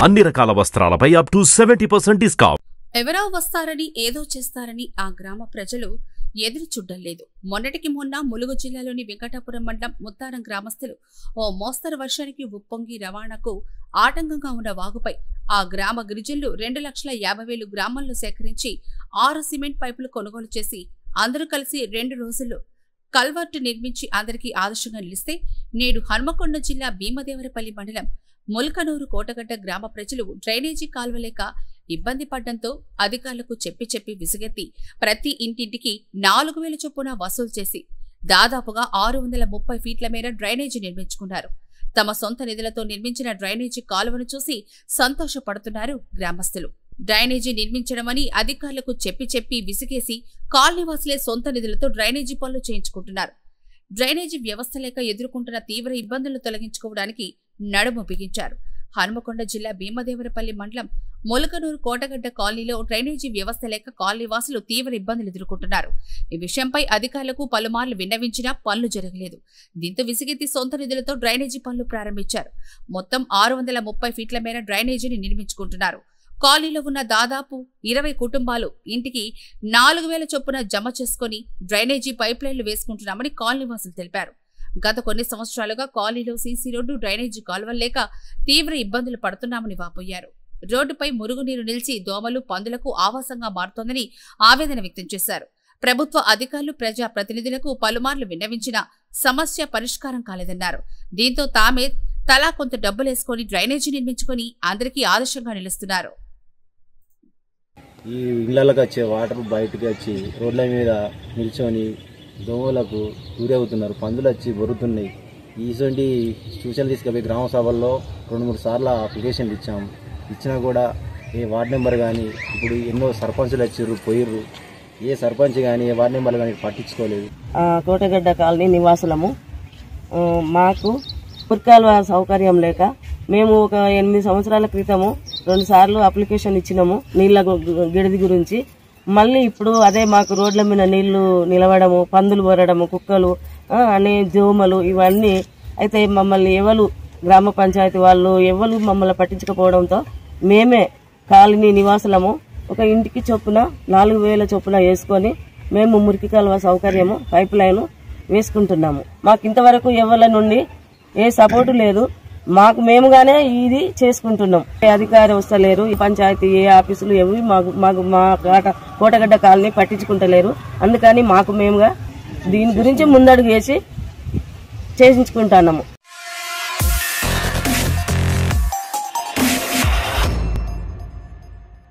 అన్ని రకాల వస్త్రాలపై up to 70% discount. ఎవరో వస్తారని ఏదో చేస్తారని ఆ గ్రామ ప్రజలు ఎదురు చూడలేదు. మొన్నటికి మొన్న ములుగు జిల్లాలోని వెంకటాపురం మండలం ముత్తారం గ్రామస్తులు ఓ మోస్తరు వర్షానికి ఉప్పొంగి రవాణాకు ఆటంకంగా ఉన్న వాగుపై ఆ గ్రామ గిరిజనులు 2,50,000 గ్రామాల్లో సేకరించి 6 సిమెంట్ పైపులు కొనుగోలు చేసి అందరూ కలిసి 2 రోజుల్లో కల్వర్టు నిర్మించి అందరికీ ఆదర్శంగా నిలిస్తే నేడు హన్మకొండ జిల్లా భీమదేవరపల్లి మండలం ముల్కనూరు కోటగడ్డ గ్రామ ప్రజలు డ్రైనేజీ కాల్వలేక ఇబ్బంది పడ్డంతో అధికారులకు చెప్పి విసుగెత్తి ప్రతి ఇంటింటికి 4,000 చొప్పున వసూలు చేసి దాదాపుగా 630 ఫీట్ల మేర డ్రైనేజీ నిర్మించుకున్నారు. తమ సొంత నిధులతో నిర్మించిన డ్రైనేజీ కాలువను చూసి సంతోషపడుతున్నారు గ్రామస్తులు. డ్రైనేజీ నిర్మించడమని అధికారులకు చెప్పి విసిగేసి కాలనీవాసులే సొంత నిధులతో డ్రైనేజీ పనులు చేయించుకుంటున్నారు. డ్రైనేజీ వ్యవస్థ లేక ఎదుర్కొంటున్న తీవ్ర ఇబ్బందులను తొలగించుకోవడానికి నడుము బిగించారు. హన్మకొండ జిల్లా భీమదేవరపల్లి మండలం ములకనూరు కోటగడ్డ కాలనీలో డ్రైనేజీ వ్యవస్థ లేక కాలనీవాసులు తీవ్ర ఇబ్బందులు ఎదుర్కొంటున్నారు. ఈ విషయంపై అధికారులకు పలుమార్లు విన్నవించినా పనులు జరగలేదు. దీంతో విసిగెత్తి సొంత నిధులతో డ్రైనేజీ పనులు ప్రారంభించారు. మొత్తం 630 ఫీట్ల మేర డ్రైనేజీని నిర్మించుకుంటున్నారు. కాలనీలో ఉన్న దాదాపు 20 కుటుంబాలు ఇంటికి 4,000 చొప్పున జమ చేసుకుని డ్రైనేజీ పైప్ లైన్లు వేసుకుంటున్నామని కాలనీవాసులు తెలిపారు. గత కొన్ని సంవత్సరాలుగా కాలనీలో సీసీ రోడ్డు డ్రైనేజీ కాలువలు లేక తీవ్ర ఇబ్బందులు పడుతున్నామని వాపోయారు. రోడ్డుపై మురుగునీరు నిలిచి దోమలు పందులకు ఆవాసంగా మారుతోందని ఆవేదన వ్యక్తం చేశారు. ప్రభుత్వ అధికారులు ప్రజా ప్రతినిధులకు పలుమార్లు విన్నవించినా సమస్య పరిష్కారం కాలేదన్నారు. దీంతో తామే తలా కొంత డబ్బులేసుకుని డ్రైనేజీ నిర్మించుకుని అందరికీ ఆదర్శంగా నిలుస్తున్నారు. ఈ ఇళ్లకి వచ్చే వాటర్ బయటకు వచ్చి రోడ్ల మీద నిల్చొని దోమలకు గురవుతున్నారు. పందులు వచ్చి బొరుతున్నాయి. ఈసొంటి సూచనలు తీసుకుపోయి గ్రామ సభల్లో 2-3 సార్లు అప్లికేషన్లు ఇచ్చినా కూడా ఏ వార్డు మెంబర్ కానీ ఇప్పుడు ఎన్నో సర్పంచులు వచ్చారు పోయిర్రు. ఏ సర్పంచ్ కానీ ఏ వార్డు మెంబర్ కానీ పట్టించుకోలేదు. కోటగడ్డ కాలనీ నివాసులము. మాకు పుర్కాలువ సౌకర్యం లేక మేము ఒక 8 సంవత్సరాల క్రితము 2 సార్లు అప్లికేషన్ ఇచ్చినాము నీళ్ళ గిడిది గురించి. మళ్ళీ ఇప్పుడు అదే మాకు రోడ్ల మీద నీళ్లు నిలవడము, పందులు బొరడము, కుక్కలు అనే దోమలు ఇవన్నీ అయితే మమ్మల్ని ఎవరు గ్రామ పంచాయతీ వాళ్ళు ఎవరు మమ్మల్ని పట్టించకపోవడంతో మేమే కాలనీ నివాసులము ఒక ఇంటికి చొప్పున 4,000 చొప్పున వేసుకొని మేము మురికి కాలువ సౌకర్యము పైప్ లైన్ వేసుకుంటున్నాము. మాకు ఇంతవరకు ఎవరి నుండి ఏ సపోర్టు లేదు. మాకు మేముగానే ఇది చేసుకుంటున్నాం. ఏ అధికారి వస్తలేరు. ఈ పంచాయతీ ఏ ఆఫీసులు ఎవరు మా కోటగడ్డ కాలనీ పట్టించుకుంటలేరు. అందుకని మాకు మేముగా దీని గురించి ముందడుగు వేసి చేయించుకుంటున్నాము.